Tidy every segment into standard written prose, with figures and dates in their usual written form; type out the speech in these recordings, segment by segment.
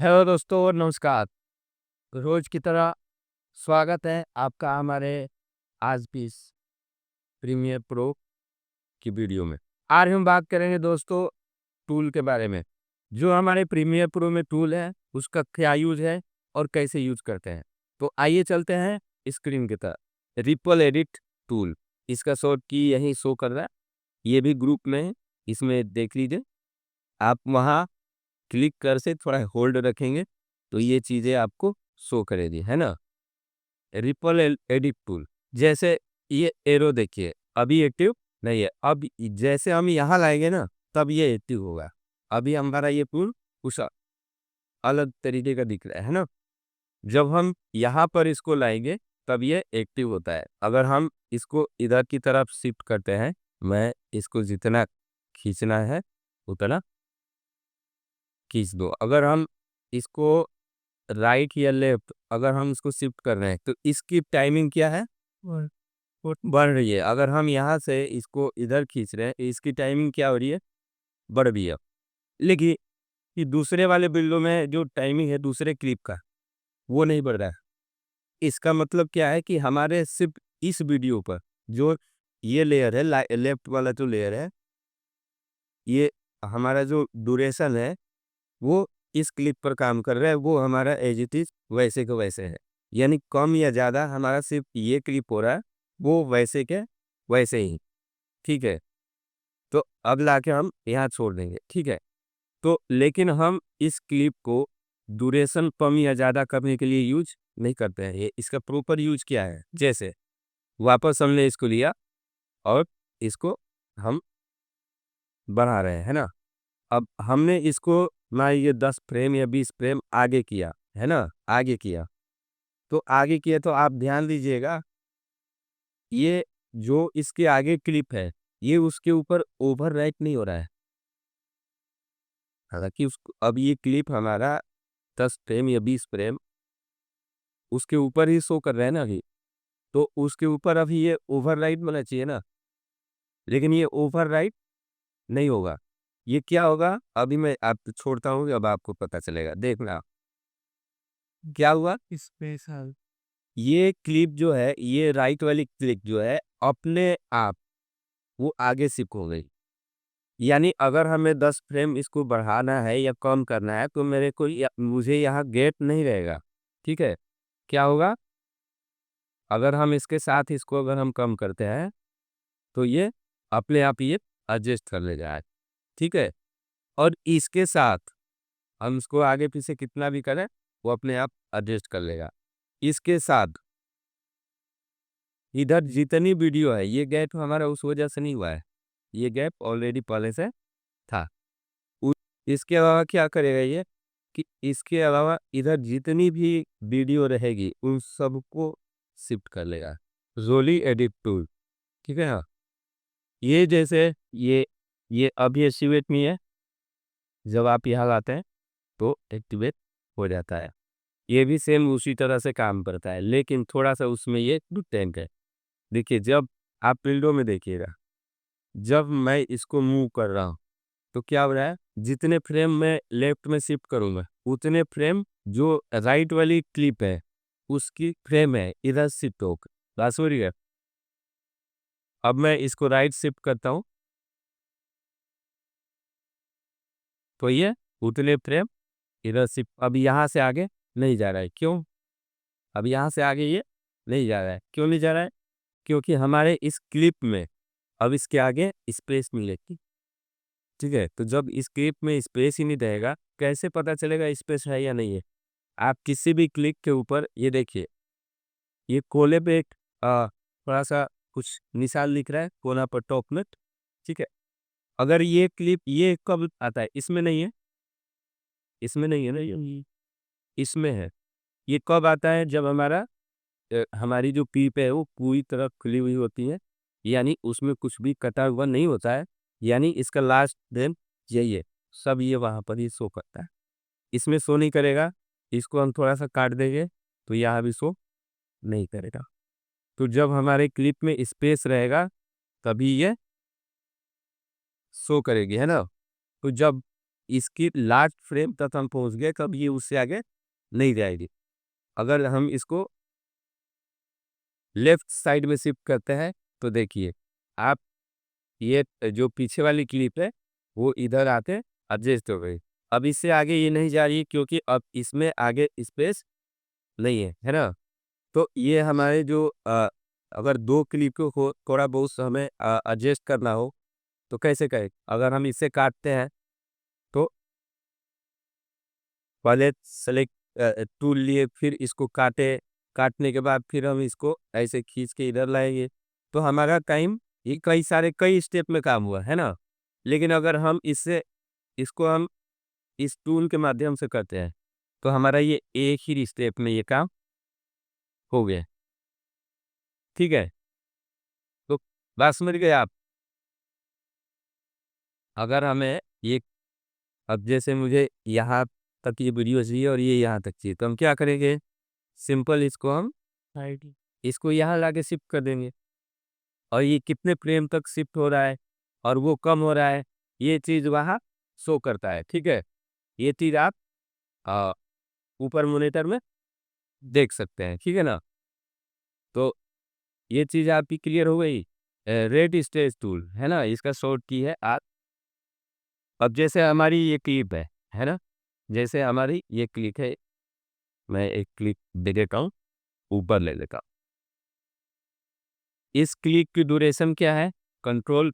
Hello दोस्तों, नमस्कार। रोज की तरह स्वागत है आपका हमारे आज भी इस प्रीमियर प्रो की वीडियो में। आज हम बात करेंगे दोस्तों टूल के बारे में। जो हमारे प्रीमियर प्रो में टूल है उसका क्या यूज है और कैसे यूज करते हैं। तो आइए चलते हैं स्क्रीन की तरफ। रिपल एडिट टूल, इसका शॉर्ट की यही शो कर रहा है। ये भी ग्रुप में है, इसमें देख लीजिए। आप वहाँ क्लिक कर से थोड़ा होल्ड रखेंगे तो ये चीज़ें आपको शो करेगी, है ना। रिपल एडिट टूल, जैसे ये एरो देखिए अभी एक्टिव नहीं है। अब जैसे हम यहाँ लाएंगे ना तब ये एक्टिव होगा। अभी हमारा ये टूल कुछ अलग तरीके का दिख रहा है ना। जब हम यहाँ पर इसको लाएंगे तब ये एक्टिव होता है। अगर हम इसको इधर की तरफ शिफ्ट करते हैं, मैं इसको जितना खींचना है उतना खींच दो। अगर हम इसको राइट या लेफ्ट अगर हम इसको शिफ्ट कर रहे हैं तो इसकी टाइमिंग क्या है, बढ़ रही है। अगर हम यहाँ से इसको इधर खींच रहे हैं इसकी टाइमिंग क्या हो रही है, बढ़ रही है। लेकिन ये दूसरे वाले विंडो में जो टाइमिंग है दूसरे क्लिप का वो नहीं बढ़ रहा है। इसका मतलब क्या है कि हमारे सिर्फ इस वीडियो पर जो ये लेयर है, लेफ्ट वाला जो लेयर है, ये हमारा जो ड्यूरेशन है वो इस क्लिप पर काम कर रहा है। वो हमारा एज इट इज वैसे का वैसे है। यानी कम या ज़्यादा हमारा सिर्फ ये क्लिप हो रहा है, वो वैसे के वैसे ही। ठीक है, तो अब लाके हम यहाँ छोड़ देंगे। ठीक है, तो लेकिन हम इस क्लिप को ड्यूरेशन कम या ज़्यादा करने के लिए यूज नहीं करते हैं। ये इसका प्रॉपर यूज क्या है, जैसे वापस हमने इसको लिया और इसको हम बढ़ा रहे हैं, है ना। अब हमने इसको ना ये 10 फ्रेम या 20 फ्रेम आगे किया, है ना, आगे किया। तो आगे किया तो आप ध्यान दीजिएगा, ये जो इसके आगे क्लिप है ये उसके ऊपर ओवरराइट नहीं हो रहा है। हालांकि उसको अब ये क्लिप हमारा 10 फ्रेम या 20 फ्रेम उसके ऊपर ही शो कर रहा है ना अभी। तो उसके ऊपर अभी ये ओवरराइट होना चाहिए ना, लेकिन ये ओवरराइट नहीं होगा। ये क्या होगा, अभी मैं आप छोड़ता हूँ, अब आपको पता चलेगा, देखना क्या हुआ। स्पेशल ये क्लिप जो है, ये राइट वाली क्लिप जो है अपने आप वो आगे शिफ्ट हो गई। यानी अगर हमें 10 फ्रेम इसको बढ़ाना है या कम करना है तो मेरे को मुझे यहाँ गैप नहीं रहेगा। ठीक है, क्या होगा, अगर हम इसके साथ इसको अगर हम कम करते हैं तो ये अपने आप ये एडजस्ट कर ले जाए। ठीक है, और इसके साथ हम इसको आगे पीछे कितना भी करें वो अपने आप एडजस्ट कर लेगा। इसके साथ इधर जितनी वीडियो है ये गैप हमारा उस वजह से नहीं हुआ है, ये गैप ऑलरेडी पहले से था। उ- इसके अलावा क्या करेगा ये, कि इसके अलावा इधर जितनी भी वीडियो रहेगी उन सबको शिफ्ट कर लेगा। रोली एडिट टूल, ठीक है। हाँ, ये जैसे ये अभी एक्टिवेट नहीं है, जब आप यहाँ लाते हैं तो एक्टिवेट हो जाता है। ये भी सेम उसी तरह से काम करता है, लेकिन थोड़ा सा उसमें ये डिफरेंट है। देखिए, जब आप विंडो में देखिएगा, जब मैं इसको मूव कर रहा हूँ तो क्या हो रहा है, जितने फ्रेम मैं लेफ्ट में शिफ्ट करूंगा उतने फ्रेम जो राइट वाली क्लिप है उसकी फ्रेम है इधर शिफ्ट होकर। बात हो रही है। अब मैं इसको राइट शिफ्ट करता हूँ तो ये उतने फ्रेम इधर शिफ्ट, अब यहाँ से आगे नहीं जा रहा है। क्यों, अब यहाँ से आगे ये नहीं जा रहा है, क्यों नहीं जा रहा है, क्योंकि हमारे इस क्लिप में अब इसके आगे स्पेस मिलेगी। ठीक है, तो जब इस क्लिप में स्पेस ही नहीं रहेगा कैसे पता चलेगा स्पेस है या नहीं है। आप किसी भी क्लिक के ऊपर ये देखिए, ये कोने पे एक थोड़ा सा कुछ निशान दिख रहा है कोना पर टॉप में। ठीक है, अगर ये क्लिप ये कब आता है, इसमें नहीं है, इसमें नहीं है ना, ये इसमें है। ये कब आता है, जब हमारा हमारी जो क्लिप है वो पूरी तरह खुली हुई होती है, यानी उसमें कुछ भी कटा हुआ नहीं होता है। यानी इसका लास्ट दिन यही है, सब ये वहाँ पर ही शो करता है। इसमें शो नहीं करेगा, इसको हम थोड़ा सा काट देंगे तो यहाँ भी शो नहीं करेगा। तो जब हमारे क्लिप में स्पेस रहेगा तभी ये शो करेगी, है ना। तो जब इसकी लास्ट फ्रेम तक हम पहुंच गए, कब ये उससे आगे नहीं जाएगी। अगर हम इसको लेफ्ट साइड में शिफ्ट करते हैं तो देखिए आप, ये जो पीछे वाली क्लिप है वो इधर आके एडजस्ट हो गई। अब इससे आगे ये नहीं जा रही है क्योंकि अब इसमें आगे स्पेस नहीं है ना। तो ये हमारे जो अगर दो क्लिप को थोड़ा बहुत हमें एडजस्ट करना हो तो कैसे करें, अगर हम इसे काटते हैं तो पहले सेलेक्ट टूल लिए, फिर इसको काटने के बाद फिर हम इसको ऐसे खींच के इधर लाएंगे तो हमारा टाइम, ये कई स्टेप में काम हुआ है ना। लेकिन अगर हम इसको हम इस टूल के माध्यम से करते हैं तो हमारा ये एक ही स्टेप में ये काम हो गया। ठीक है, तो बात समझ गए आप। अगर हमें ये, अब जैसे मुझे यहाँ तक ये वीडियो चाहिए और ये यहाँ तक चाहिए तो हम क्या करेंगे, सिंपल इसको हम इसको यहाँ लाके शिफ्ट कर देंगे और ये कितने फ्रेम तक शिफ्ट हो रहा है और वो कम हो रहा है, ये चीज़ वहाँ शो करता है। ठीक है, ये चीज़ आप आ, ऊपर मॉनिटर में देख सकते हैं। ठीक है ना, तो ये चीज़ आपकी क्लियर हो गई। रेड स्टेज टूल है ना, इसका शॉर्ट की है आप। अब जैसे हमारी ये क्लिप है ना, जैसे हमारी ये क्लिप है, मैं एक क्लिप दे देता हूँ, ऊपर ले लेता हूँ। इस क्लिप की ड्यूरेशन क्या है, कंट्रोल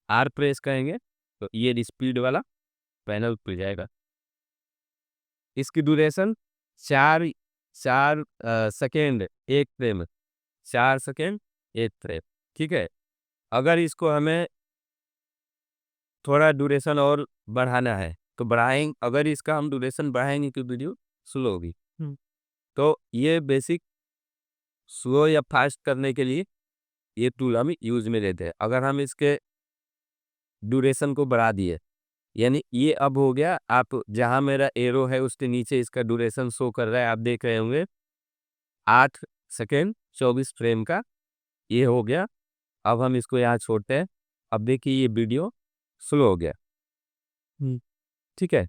आर प्रेस करेंगे तो ये स्पीड वाला पैनल खुल जाएगा। इसकी ड्यूरेशन 4 सेकेंड एक फ्रेम, 4 सेकेंड एक फ्रेम। ठीक है, अगर इसको हमें थोड़ा ड्यूरेशन और बढ़ाना है तो बढ़ाएंगे, अगर इसका हम ड्यूरेशन बढ़ाएंगे तो वीडियो स्लो होगी। तो ये बेसिक स्लो या फास्ट करने के लिए ये टूल हम यूज में लेते हैं। अगर हम इसके ड्यूरेशन को बढ़ा दिए, यानी ये अब हो गया, आप जहां मेरा एरो है उसके नीचे इसका ड्यूरेशन शो कर रहा है, आप देख रहे होंगे 8 सेकेंड 24 फ्रेम का ये हो गया। अब हम इसको यहाँ छोड़ते हैं, अब देखिए ये वीडियो स्लो हो गया। ठीक है,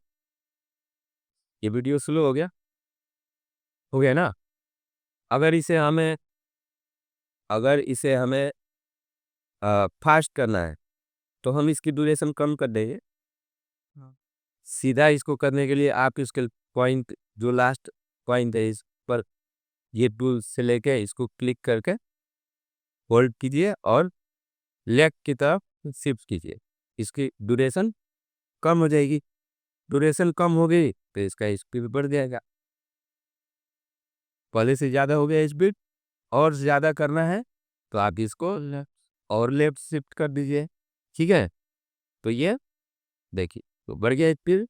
ये वीडियो स्लो हो गया ना। अगर इसे हमें फास्ट करना है तो हम इसकी ड्यूरेशन कम कर देंगे। सीधा इसको करने के लिए आप इसके पॉइंट, जो लास्ट पॉइंट है इस पर, ये टूल से लेके इसको क्लिक करके होल्ड कीजिए और लेफ्ट की तरफ शिफ्ट कीजिए, इसकी ड्यूरेशन कम हो जाएगी। ड्यूरेशन कम हो गई तो इसका स्पीड बढ़ जाएगा। पहले से ज़्यादा हो गया स्पीड, और ज़्यादा करना है तो आप इसको और लेफ्ट शिफ्ट कर दीजिए। ठीक है, तो ये देखिए तो बढ़ गया स्पीड।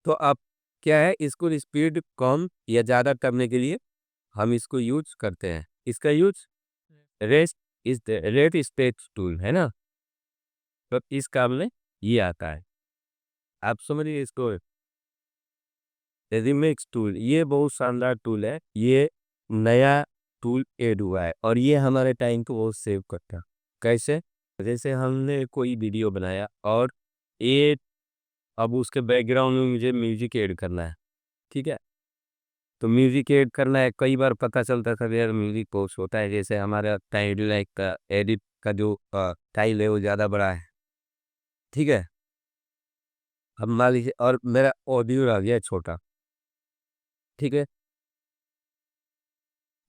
तो अब क्या है, इसको स्पीड कम या ज़्यादा करने के लिए हम इसको यूज करते हैं। इसका use rest is the rate space tool है ना, तो इस काम में ये आता है। आप समझिए इसको। रिमिक्स टूल ये बहुत शानदार टूल है, ये नया टूल ऐड हुआ है और ये हमारे टाइम को बहुत सेव करता है। कैसे, जैसे हमने कोई वीडियो बनाया और ये, अब उसके बैकग्राउंड में मुझे म्यूजिक ऐड करना है। ठीक है, तो म्यूजिक ऐड करना है, कई बार पता चलता था यार म्यूजिक पोस्ट होता है, जैसे हमारा टाइम लाइक का एडिट का जो टाइल है वो ज़्यादा बड़ा है। ठीक है, अब मान लीजिए और मेरा ऑडियो रह गया छोटा। ठीक है,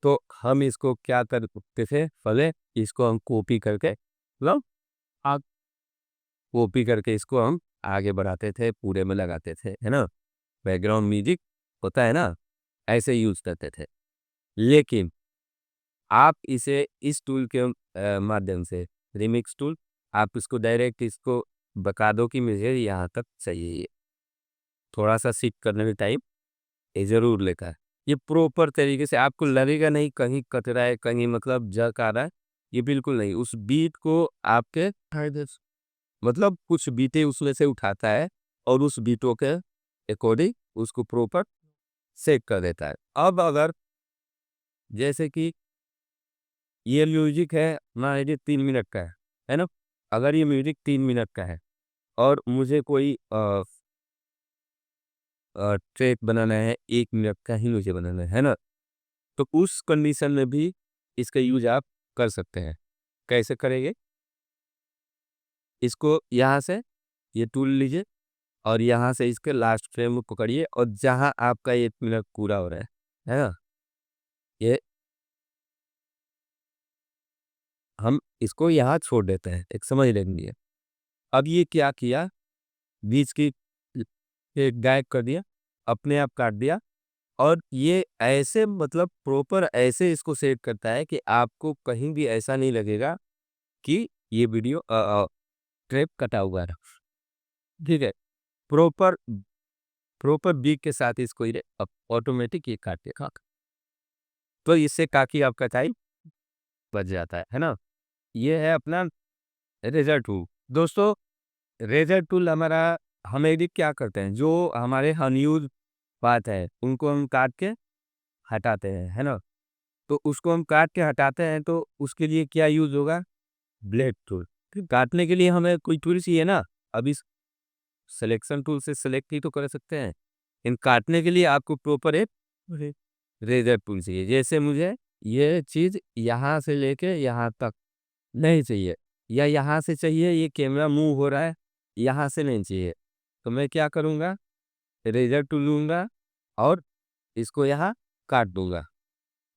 तो हम इसको क्या करते थे, पहले इसको हम कॉपी करके, मतलब आप कॉपी करके इसको हम आगे बढ़ाते थे, पूरे में लगाते थे, है ना। बैकग्राउंड म्यूजिक होता है ना, ऐसे यूज करते थे। लेकिन आप इसे इस टूल के माध्यम से, रिमिक्स टूल, आप इसको डायरेक्ट इसको बता दो कि मुझे यहाँ तक चाहिए, ये थोड़ा सा सीख करने में टाइम ये जरूर लेता है। ये प्रॉपर तरीके से आपको लगेगा नहीं कहीं कट रहा है, कहीं मतलब जक आ रहा है, ये बिल्कुल नहीं। उस बीट को आपके मतलब कुछ बीटे उसमें से उठाता है और उस बीटों के अकॉर्डिंग उसको प्रॉपर सेट कर देता है। अब अगर जैसे कि ये म्यूजिक है मान लीजिए 3 मिनट का है ना, अगर ये म्यूजिक 3 मिनट का है और मुझे कोई ट्रैक बनाना है, 1 मिनट का ही मुझे बनाना है ना? तो उस कंडीशन में भी इसका यूज़ आप कर सकते हैं। कैसे करेंगे? इसको यहाँ से ये टूल लीजिए और यहाँ से इसके लास्ट फ्रेम को पकड़िए और जहाँ आपका 1 मिनट पूरा हो रहा है ना? ये हम इसको यहाँ छोड़ देते हैं, एक समझ लेंगे। अब ये क्या किया, बीच की एक गायब कर दिया, अपने आप काट दिया और ये ऐसे मतलब प्रॉपर ऐसे इसको सेट करता है कि आपको कहीं भी ऐसा नहीं लगेगा कि ये वीडियो क्लिप कटा हुआ है। ठीक है, प्रॉपर प्रॉपर बीट के साथ इसको ये ऑटोमेटिक ये काट देगा। तो इससे काफ़ी आपका टाइम बच जाता है ना? ये है अपना रेज़र टूल। दोस्तों, रेज़र टूल हमारा हम एडिट क्या करते हैं, जो हमारे अनयूज़ पार्ट है, उनको हम काट के हटाते हैं, है ना? तो उसको हम काट के हटाते हैं तो उसके लिए क्या यूज़ होगा? Blade tool. फिर काटने के लिए हमें कोई टूल चाहिए ना, अब इस सिलेक्शन टूल से सिलेक्ट ही तो कर सकते हैं। इन काटने के लिए आपको प्रॉपर एक रे रेज़र टूल चाहिए। जैसे मुझे ये चीज़ यहाँ से लेके यहाँ तक नहीं चाहिए या यहाँ से चाहिए, ये कैमरा मूव हो रहा है, यहाँ से नहीं चाहिए। तो मैं क्या करूँगा, रेज़र टूल लूँगा और इसको यहाँ काट दूँगा।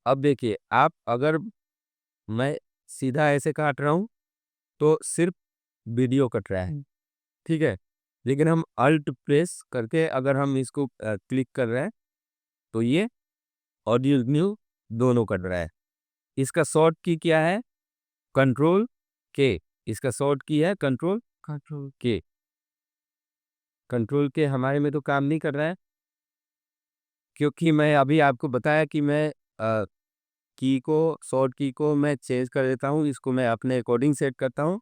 अब देखिए, आप अगर मैं सीधा ऐसे काट रहा हूँ, तो सिर्फ़ वीडियो कट रहा है, ठीक है? लेकिन हम अल्ट प्रेस करके अगर हम इसको क्लिक कर रहे हैं, तो ये ऑडियो वीडियो दोनों कट रहा है। इसका शॉर्ट की क्या है? कंट्रोल के। इसका शॉर्ट की है कंट्रोल के। कंट्रोल के हमारे में तो काम नहीं कर रहा है, क्योंकि मैं अभी आपको बताया कि मैं की को शॉर्ट की को मैं चेंज कर देता हूँ, इसको मैं अपने अकॉर्डिंग सेट करता हूँ।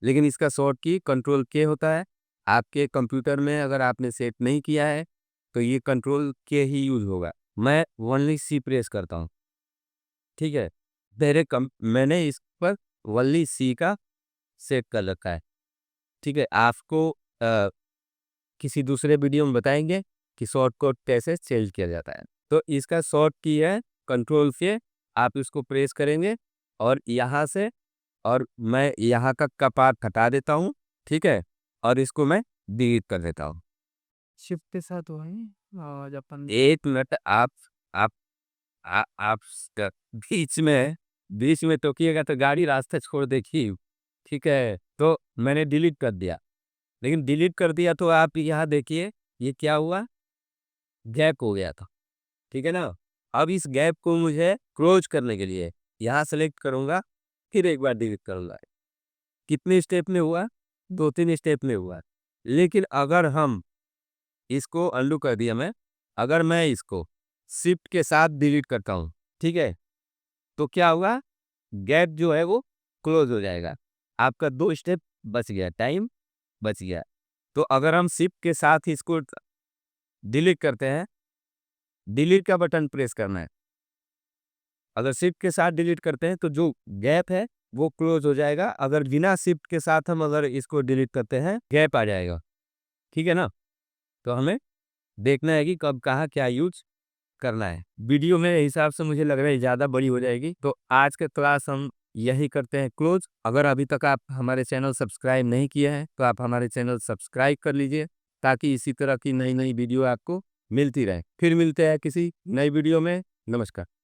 लेकिन इसका शॉर्ट की कंट्रोल के होता है। आपके कंप्यूटर में अगर आपने सेट नहीं किया है, तो ये कंट्रोल के ही यूज़ होगा। मैं ओनली सी प्रेस करता हूँ, ठीक है? मैंने इस पर ओनली सी का सेट कर रखा है, ठीक है? आपको किसी दूसरे वीडियो में बताएँगे कि शॉर्ट कोड कैसे चेंज किया जाता है। तो इसका शॉर्ट की है कंट्रोल से, आप इसको प्रेस करेंगे और यहाँ से और मैं यहाँ का पार्ट हटा देता हूँ, ठीक है? और इसको मैं डिलीट कर देता हूँ। शिफ्ट के साथ हुआ है आज अपन 1 मिनट आप आप स बीच में टोकिएगा तो गाड़ी रास्ता छोड़ देगी, ठीक है? तो मैंने डिलीट कर दिया, लेकिन डिलीट कर दिया तो आप यहाँ देखिए, ये क्या हुआ? गैप हो गया था, ठीक है ना? अब इस गैप को मुझे क्लोज़ करने के लिए यहाँ सेलेक्ट करूँगा, फिर एक बार डिलीट करूँगा। कितने स्टेप में हुआ? 2-3 स्टेप में हुआ। लेकिन अगर हम इसको अनडू कर दिया मैं, अगर मैं इसको शिफ्ट के साथ डिलीट करता हूँ, ठीक है? तो क्या होगा? गैप जो है वो क्लोज़ हो जाएगा। आपका 2 स्टेप बच गया, टाइम बच गया। तो अगर हम शिफ्ट के साथ इसको डिलीट करते हैं, डिलीट का बटन प्रेस करना है। अगर शिफ्ट के साथ डिलीट करते हैं तो जो गैप है वो क्लोज़ हो जाएगा। अगर बिना शिफ्ट के साथ हम अगर इसको डिलीट करते हैं, गैप आ जाएगा। ठीक है ना? तो हमें देखना है कि कब कहाँ क्या यूज़ करना है। वीडियो मेरे हिसाब से मुझे लग रहा है ज़्यादा बड़ी हो जाएगी, तो आज का क्लास हम यही करते हैं क्लोज़। अगर अभी तक आप हमारे चैनल सब्सक्राइब नहीं किए हैं, तो आप हमारे चैनल सब्सक्राइब कर लीजिए, ताकि इसी तरह की नई-नई वीडियो आपको मिलती रहे। फिर मिलते हैं किसी नई वीडियो में। नमस्कार।